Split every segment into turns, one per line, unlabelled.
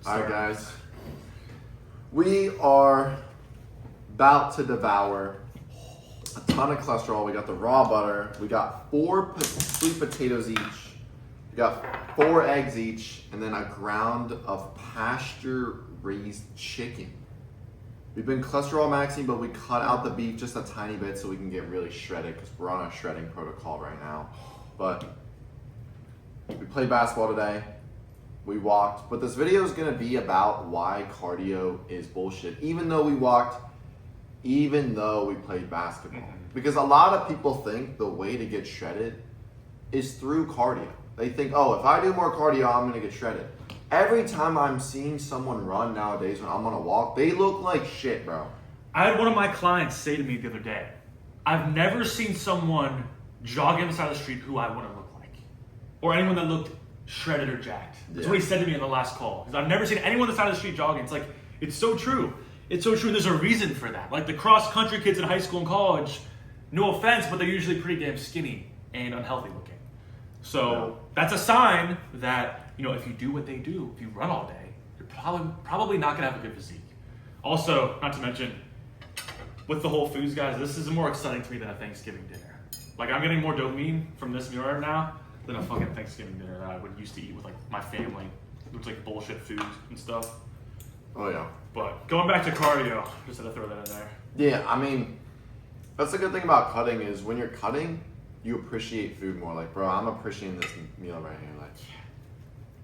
All right, guys. We are about to devour a ton of cholesterol. We got the raw butter. We got 4 sweet potatoes each. We got 4 eggs each, and then a ground of pasture-raised chicken. We've been cholesterol maxing, but we cut out the beef just a tiny bit so we can get really shredded because we're on a shredding protocol right now. But we played basketball today. We walked, but this video is going to be about why cardio is bullshit. Even though we walked, even though we played basketball. Because a lot of people think the way to get shredded is through cardio. They think, oh, if I do more cardio, I'm going to get shredded. Every time I'm seeing someone run nowadays when I'm on a walk, they look like shit, bro.
I had one of my clients say to me the other day, I've never seen someone jogging on the side of the street who I want to look like. Or anyone that looked shredded or jacked. That's what he said to me in the last call. Because I've never seen anyone on the side of the street jogging. It's like, it's so true. It's so true. There's a reason for that. Like the cross-country kids in high school and college, no offense, but they're usually pretty damn skinny and unhealthy looking. So that's a sign that, you know, if you do what they do, if you run all day, you're probably not going to have a good physique. Also, not to mention, with the Whole Foods guys, this is more exciting to me than a Thanksgiving dinner. Like I'm getting more dopamine from this meal right now than a fucking Thanksgiving dinner that I would used to eat with like my family. It was like bullshit food and stuff.
Oh yeah.
But going back to cardio, just had to throw that in there.
Yeah, I mean, that's the good thing about cutting is when you're cutting, you appreciate food more. Like, bro, I'm appreciating this meal right here. Like,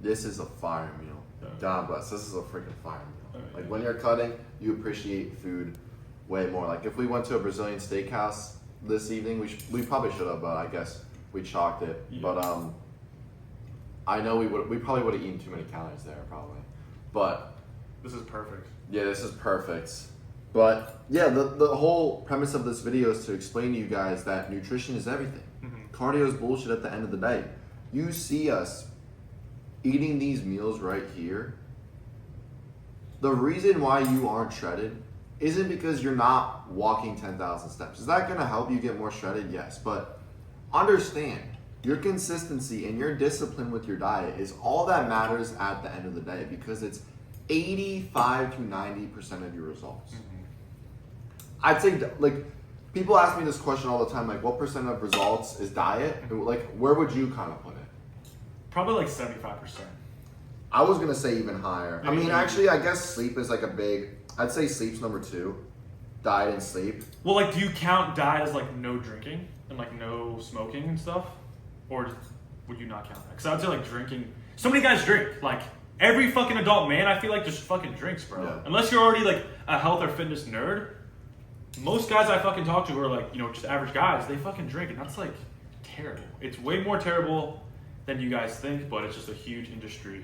this is a fire meal.
Yeah.
God bless. This is a freaking fire meal.
Oh,
Like
yeah.
when you're cutting, you appreciate food way more. Like if we went to a Brazilian steakhouse this evening, we probably should have, but I guess we chalked it.
Yeah.
But I know we probably would have eaten too many calories there probably. But
This is perfect.
yeah, this is perfect. But yeah, the whole premise of this video is to explain to you guys that nutrition is everything. Cardio is bullshit at the end of the day. You see us eating these meals right here. The reason why you aren't shredded isn't because you're not walking 10,000 steps. Is that going to help you get more shredded? Yes. But understand, your consistency and your discipline with your diet is all that matters at the end of the day because it's 85 to 90% of your results. I'd say, like, people ask me this question all the time, like, what percent of results is diet? Like, where would you kind of put it?
Probably like 75%.
I was going to say even higher. I mean, actually, I guess sleep is like a big, I'd say sleep's number 2. Diet and sleep.
Well, like, do you count diet as like no drinking and like no smoking and stuff? Or would you not count that? Because I would say like drinking. So many guys drink. Like, every fucking adult man, I feel like, just fucking drinks, bro.
Yeah.
Unless you're already like a health or fitness nerd. Most guys I fucking talk to who are like, you know, just average guys, they fucking drink, and that's like terrible. It's way more terrible than you guys think, but it's just a huge industry.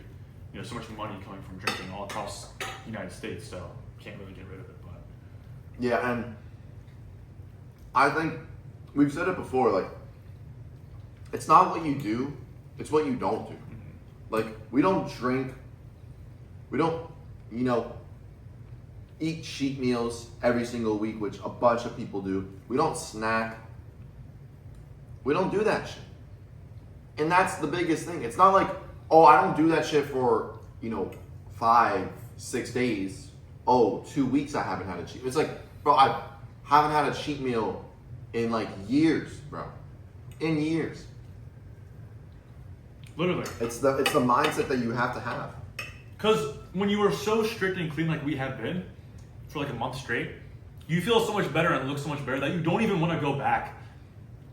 You know, so much money coming from drinking all across the United States, so can't really get rid of it. But
Yeah, and I think we've said it before, like, it's not what you do, it's what you don't do. Like, we don't drink, we don't, you know, eat cheat meals every single week, which a bunch of people do. We don't snack. We don't do that shit. And that's the biggest thing. It's not like, oh, I don't do that shit for, you know, 5-6 days. Oh, 2 weeks I haven't had a cheat. It's like, bro, I haven't had a cheat meal in like years, bro. In years.
literally.
It's the mindset that you have to have.
Because when you were so strict and clean like we have been for like a month straight, you feel so much better and look so much better that you don't even want to go back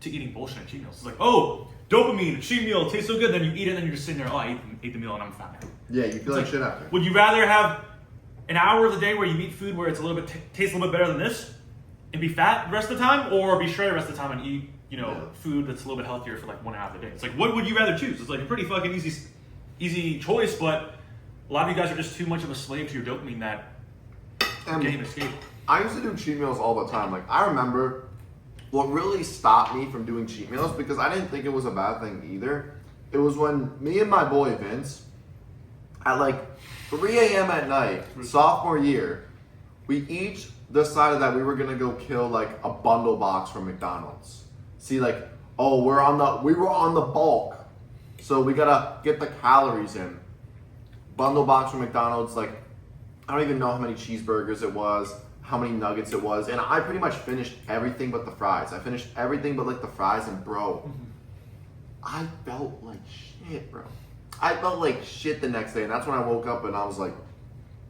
to eating bullshit and cheat meals. It's like, oh, dopamine, cheat meal, tastes so good, then you eat it and then you're just sitting there, oh, I ate the meal and I'm fat now.
Yeah, you feel like shit after.
Would you rather have an hour of the day where you eat food where it's a little bit tastes a little bit better than this and be fat the rest of the time, or be shredded the rest of the time and eat, you know, food that's a little bit healthier for like 1 hour of the day? It's like, what would you rather choose? It's like a pretty fucking easy choice, but a lot of you guys are just too much of a slave to your dopamine that you can't even escape.
I used to do cheat meals all the time. Like, I remember what really stopped me from doing cheat meals, because I didn't think it was a bad thing either. It was when me and my boy Vince, at like 3 a.m. at night, sophomore year, we each decided that we were gonna go kill like a bundle box from McDonald's. See, like, oh, we were on the bulk, so we gotta get the calories in. bundle box from McDonald's, like, I don't even know how many cheeseburgers it was, how many nuggets it was, and I pretty much finished everything but the fries. I finished everything but like the fries, and bro, I felt like shit, bro. I felt like shit the next day, and that's when I woke up and I was like,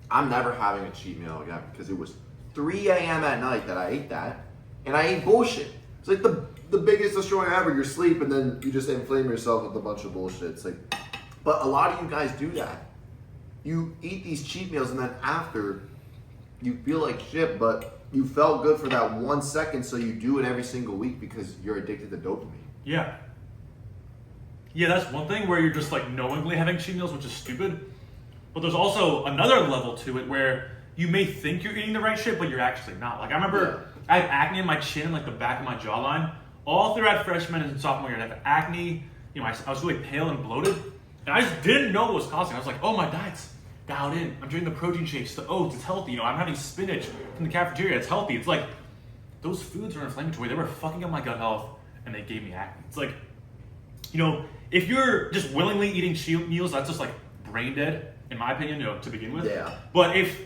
I'm never having a cheat meal again, because it was 3 a.m. at night that I ate that, and I ate bullshit. It's like the biggest destroyer ever. You sleep and then you just inflame yourself with a bunch of bullshit. It's like, but a lot of you guys do that. You eat these cheat meals and then after, you feel like shit, but you felt good for that 1 second, so you do it every single week because you're addicted to dopamine.
Yeah. Yeah, that's one thing where you're just like knowingly having cheat meals, which is stupid. But there's also another level to it where you may think you're eating the right shit, but you're actually not. Like I remember I had acne in my chin and like the back of my jawline. All throughout freshman and sophomore year, I had acne. You know, I was really pale and bloated. And I just didn't know what was causing it. I was like, oh, my diet's dialed in. I'm drinking the protein shakes, the oats, it's healthy. You know, I'm having spinach from the cafeteria, it's healthy. It's like, those foods are inflammatory. They were fucking up my gut health and they gave me acne. It's like, you know, if you're just willingly eating cheat meals, that's just like brain dead, in my opinion, you know, to begin with.
Yeah.
But if,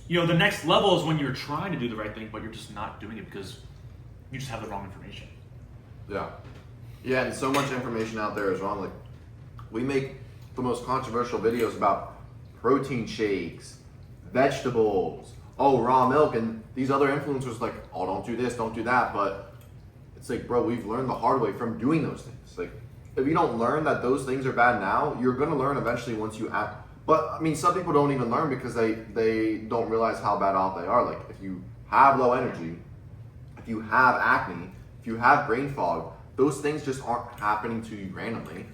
you know, the next level is when you're trying to do the right thing, but you're just not doing it because you just have the wrong information.
Yeah. Yeah, and so much information out there is wrong. Like, we make the most controversial videos about protein shakes, vegetables, raw milk, and these other influencers like, oh, don't do this, don't do that. But it's like, bro, we've learned the hard way from doing those things. Like, if you don't learn that those things are bad now, you're gonna learn eventually once you act. But I mean, some people don't even learn because they don't realize how bad off they are. Like, if you have low energy, if you have acne, if you have brain fog, those things just aren't happening to you randomly.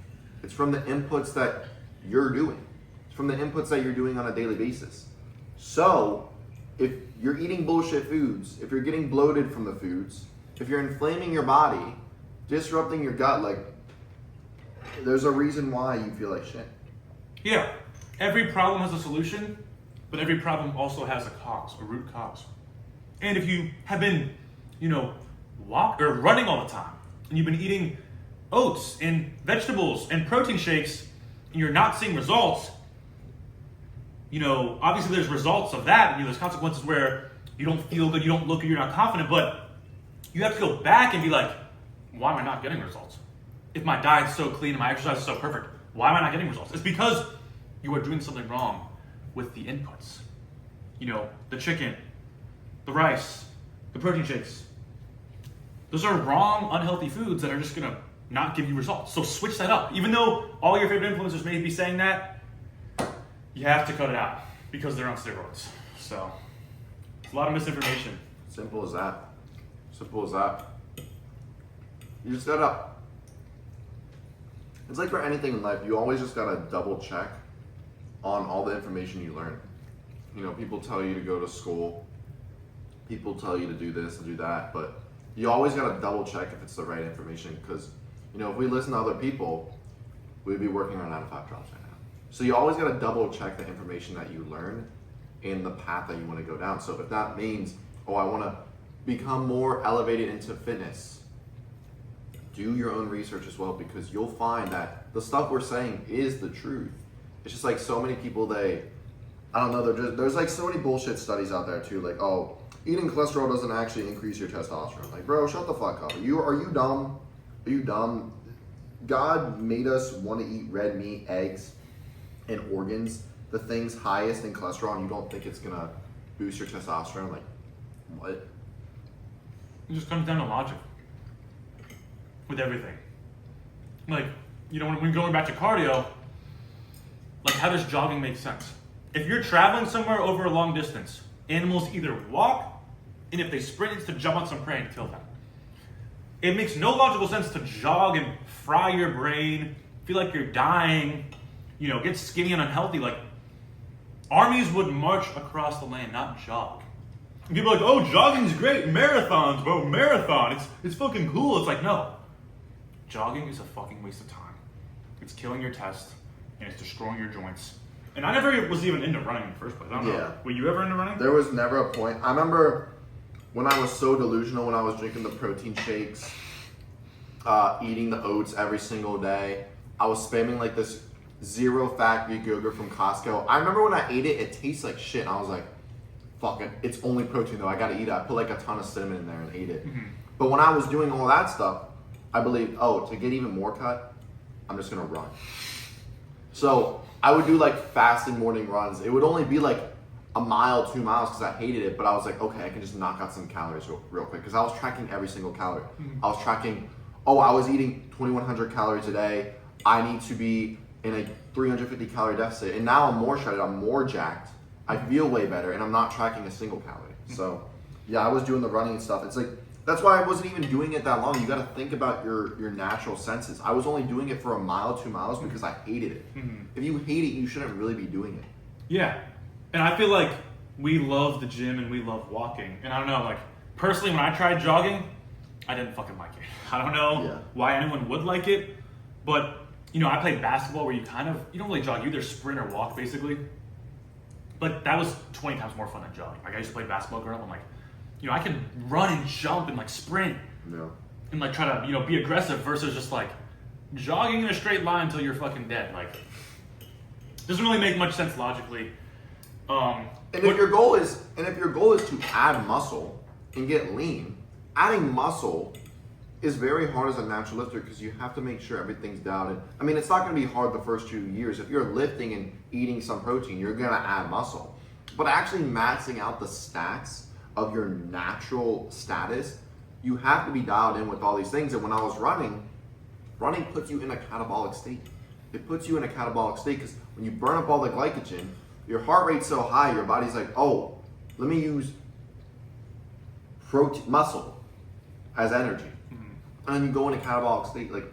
It's from the inputs that you're doing. It's from the inputs that you're doing on a daily basis. So, if you're eating bullshit foods, if you're getting bloated from the foods, if you're inflaming your body, disrupting your gut, like, there's a reason why you feel like shit.
Yeah. Every problem has a solution, but every problem also has a cause, a root cause. And if you have been, you know, running all the time, and you've been eating oats and vegetables and protein shakes, and you're not seeing results, you know, obviously there's results of that, and you know, there's consequences where you don't feel good, you don't look good, you're not confident, but you have to go back and be like, why am I not getting results? If my diet's so clean and my exercise is so perfect, why am I not getting results? It's because you are doing something wrong with the inputs. You know, the chicken, the rice, the protein shakes. Those are wrong, unhealthy foods that are just gonna not give you results. So switch that up. Even though all your favorite influencers may be saying that, you have to cut it out because they're on steroids. So, it's a lot of misinformation.
Simple as that. Simple as that. You just gotta, it's like for anything in life, you always just gotta double check on all the information you learn. You know, people tell you to go to school, people tell you to do this and do that, but you always gotta double check if it's the right information, because, you know, if we listen to other people, we'd be working our 9 to 5 jobs right now. So you always gotta double check the information that you learn in the path that you wanna go down. So if that means, I wanna become more elevated into fitness, do your own research as well, because you'll find that the stuff we're saying is the truth. It's just like so many people, I don't know, there's like so many bullshit studies out there too, like, eating cholesterol doesn't actually increase your testosterone. Like, bro, shut the fuck up. Are you dumb? Are you dumb? God made us want to eat red meat, eggs, and organs, the things highest in cholesterol, and you don't think it's gonna boost your testosterone? Like, what?
It just comes down to logic with everything. Like, you know, when going back to cardio, like, how does jogging make sense? If you're traveling somewhere over a long distance, animals either walk, and if they sprint, it's to jump on some prey and kill them. It makes no logical sense to jog and fry your brain, feel like you're dying, you know, get skinny and unhealthy. Like, armies would march across the land, not jog. And people are like, oh, jogging's great, marathons, bro, marathon, it's fucking cool. It's like, no. Jogging is a fucking waste of time. It's killing your test, and it's destroying your joints. And I never was even into running in the first place. I don't know. Were you ever into running?
There was never a point. I remember when I was so delusional, when I was drinking the protein shakes, eating the oats every single day. I was spamming like this zero fat Greek yogurt from Costco. I remember when I ate it, it tastes like shit. And I was like, fuck it. It's only protein though. I gotta eat it. I put like a ton of cinnamon in there and ate it.
Mm-hmm.
But when I was doing all that stuff, I believed, oh, to get even more cut, I'm just gonna run. So I would do like fasted morning runs. It would only be like a mile, 2 miles because I hated it. But I was like, okay, I can just knock out some calories real quick because I was tracking every single calorie.
Mm-hmm.
I was tracking, oh, I was eating 2,100 calories a day. I need to be in a 350 calorie deficit. And now I'm more shredded. I'm more jacked. I feel way better and I'm not tracking a single calorie. So yeah, I was doing the running and stuff. It's like, that's why I wasn't even doing it that long. You got to think about your natural senses. I was only doing it for a mile, 2 miles because I hated it.
Mm-hmm.
If you hate it, you shouldn't really be doing it.
Yeah. And I feel like we love the gym and we love walking. And I don't know, like, personally, when I tried jogging, I didn't fucking like it. I don't know why anyone would like it. But, you know, I played basketball where you don't really jog. You either sprint or walk, basically. But that was 20 times more fun than jogging. Like, I used to play basketball growing up. I'm like, you know, I can run and jump and like sprint and like try to, you know, be aggressive versus just like jogging in a straight line until you're fucking dead. Like, doesn't really make much sense logically.
And if your goal is to add muscle and get lean, adding muscle is very hard as a natural lifter because you have to make sure everything's dialed in. I mean, it's not going to be hard the first 2 years. If you're lifting and eating some protein, you're going to add muscle. But actually maxing out the stats of your natural status, you have to be dialed in with all these things. And when I was running puts you in a catabolic state. It puts you in a catabolic state because when you burn up all the glycogen, your heart rate's so high, your body's like, oh, let me use muscle as energy. Mm-hmm. And then you go in a catabolic state. Like,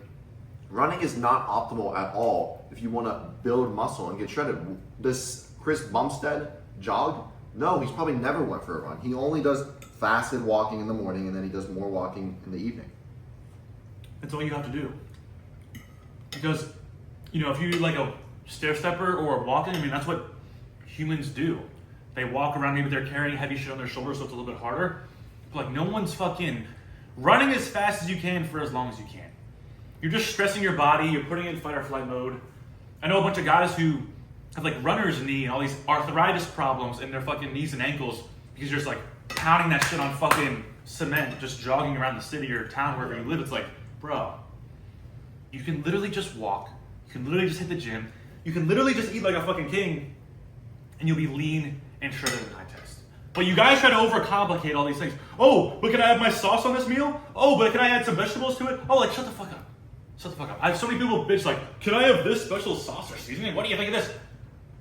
running is not optimal at all if you want to build muscle and get shredded. This Chris Bumstead jog, no, he's probably never went for a run. He only does fasted walking in the morning and then he does more walking in the evening.
That's all you have to do. Because, you know, if you like a stair stepper or walking, I mean, that's what humans do. They walk around, maybe they're carrying heavy shit on their shoulders, so it's a little bit harder. But like, no one's fucking running as fast as you can for as long as you can. You're just stressing your body, you're putting it in fight or flight mode. I know a bunch of guys who have like runner's knee and all these arthritis problems in their fucking knees and ankles because you're just like pounding that shit on fucking cement, just jogging around the city or town wherever you live. It's like, bro, you can literally just walk, you can literally just hit the gym, you can literally just eat like a fucking king, and you'll be lean and shredded in high test. But you guys try to overcomplicate all these things. Oh, but can I have my sauce on this meal? Oh, but can I add some vegetables to it? Oh, like, shut the fuck up. Shut the fuck up. I have so many people bitch like, can I have this special sauce or seasoning? What do you think of this?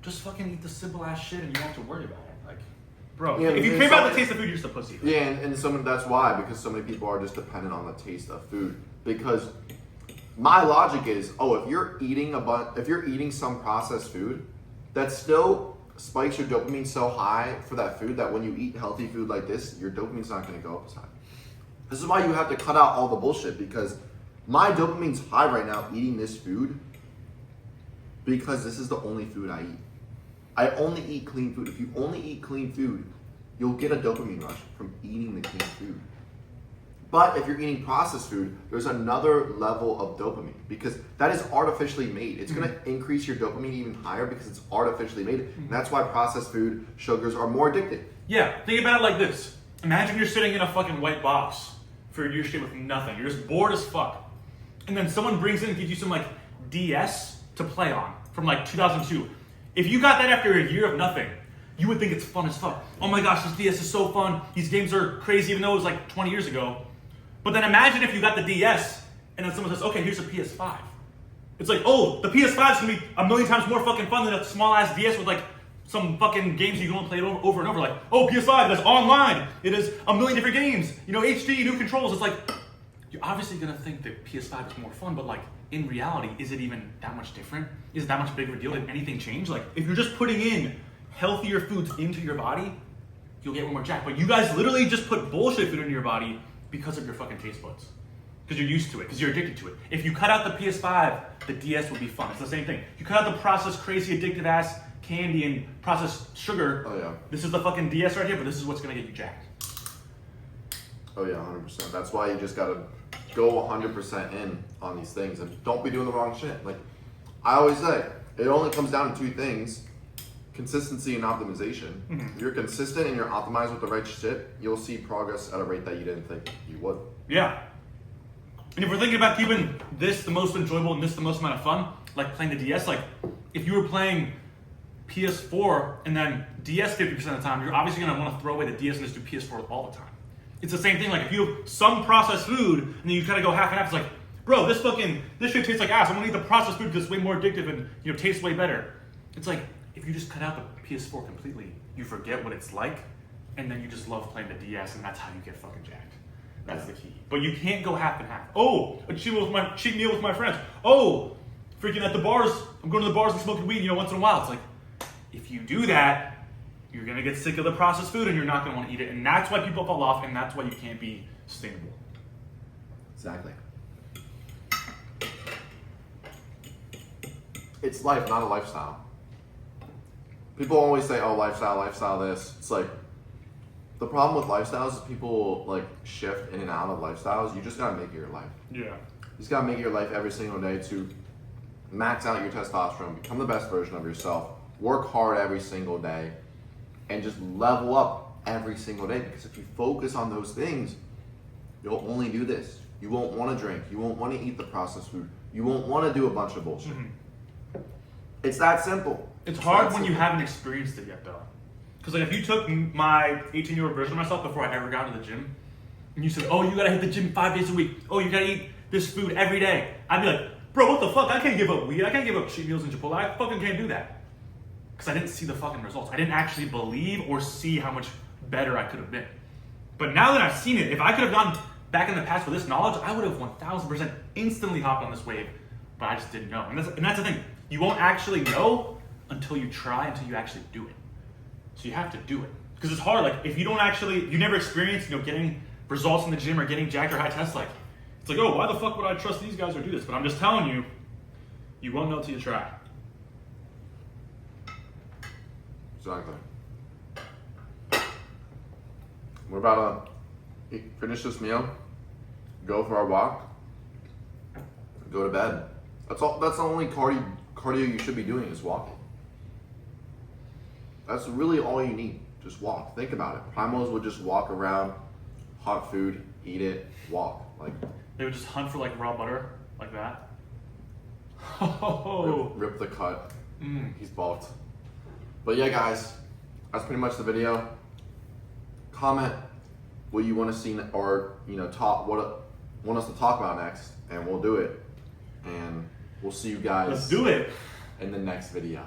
Just fucking eat the simple ass shit and you don't have to worry about it. Like, bro, if you care about the taste of food, you're just a pussy.
Yeah, and that's why, because so many people are just dependent on the taste of food. Because my logic is, oh, if you're eating some processed food, that still spikes your dopamine so high for that food that when you eat healthy food like this, your dopamine's not going to go up as high. This is why you have to cut out all the bullshit, because my dopamine's high right now eating this food because this is the only food I eat. I only eat clean food. If you only eat clean food, you'll get a dopamine rush from eating the clean food. But if you're eating processed food, there's another level of dopamine because that is artificially made. It's going to increase your dopamine even higher because it's artificially made. And that's why processed food sugars are more addictive.
Yeah, think about it like this. Imagine you're sitting in a fucking white box for your shit with nothing. You're just bored as fuck. And then someone brings in and gives you some like DS to play on from like 2002. If you got that after a year of nothing, you would think it's fun as fuck. Oh my gosh, this DS is so fun. These games are crazy, even though it was like 20 years ago. But then imagine if you got the DS and then someone says, okay, here's a PS5. It's like, oh, the PS5 is gonna be a million times more fucking fun than a small ass DS with like some fucking games you can only play over and over. Like, oh, PS5, that's online. It is a million different games. You know, HD, new controls. It's like, you're obviously gonna think that PS5 is more fun, but like, in reality, is it even that much different? Is it that much bigger of a deal? Did anything change? Like, if you're just putting in healthier foods into your body, you'll get more jacked. But you guys literally just put bullshit food into your body because of your fucking taste buds. Because you're used to it, because you're addicted to it. If you cut out the PS5, the DS would be fun. It's the same thing. You cut out the processed, crazy, addictive ass candy and processed sugar.
Oh yeah.
This is the fucking DS right here, but this is what's gonna get you jacked.
Oh yeah, 100%. That's why you just gotta go 100% in on these things and don't be doing the wrong shit. Like I always say, It only comes down to two things: consistency and optimization. If you're consistent and you're optimized with the right shit, you'll see progress at a rate that you didn't think you would.
Yeah. And if we're thinking about keeping this the most enjoyable and this the most amount of fun, like playing the DS, like if you were playing PS4 and then DS 50% of the time, you're obviously gonna want to throw away the DS and just do PS4 all the time. It's the same thing. Like if you have some processed food and then you kind of go half and half, it's like, bro, this shit tastes like ass. I'm gonna eat the processed food because it's way more addictive and tastes way better. It's like if you just cut out the PS4 completely, you forget what it's like, and then you just love playing the DS, and that's how you get fucking jacked. That's the key. But you can't go half and half. Oh, a cheat meal with my friends. Oh, freaking at the bars. I'm going to the bars and smoking weed, once in a while. It's like, if you do that, you're going to get sick of the processed food and you're not going to want to eat it. And that's why people fall off, and that's why you can't be sustainable.
Exactly. It's life, not a lifestyle. People always say, oh, lifestyle this. It's like, the problem with lifestyles is people like shift in and out of lifestyles. You just gotta make it your life.
Yeah.
You just gotta make it your life every single day to max out your testosterone, become the best version of yourself, work hard every single day, and just level up every single day. Because if you focus on those things, you'll only do this. You won't want to drink. You won't want to eat the processed food. You won't want to do a bunch of bullshit. It's that simple.
It's hard when you haven't experienced it yet, though. Because like if you took my 18-year-old version of myself before I ever got into the gym, and you said, oh, you gotta hit the gym 5 days a week. Oh, you gotta eat this food every day. I'd be like, bro, what the fuck? I can't give up weed. I can't give up cheat meals and Chipotle. I fucking can't do that. Because I didn't see the fucking results. I didn't actually believe or see how much better I could have been. But now that I've seen it, if I could have gone back in the past with this knowledge, I would have 1000% instantly hopped on this wave. But I just didn't know. And that's the thing. You won't actually know until you try, until you actually do it. So you have to do it. Because it's hard. Like if you don't actually, you never experience, getting results in the gym or getting jacked or high tests, like it's like, oh, why the fuck would I trust these guys or do this? But I'm just telling you, you won't know till you try.
Exactly. We're about to finish this meal, go for our walk, go to bed. That's all. That's the only cardio you should be doing is walking. That's really all you need. Just walk. Think about it. Primals would just walk around, hot food, eat it, walk. Like
they would just hunt for like raw butter, like that. Oh,
rip the cut. He's bulked. But yeah, guys, that's pretty much the video. Comment what you want to see or want us to talk about next, and we'll do it. And we'll see you guys.
Let's do it
in the next video.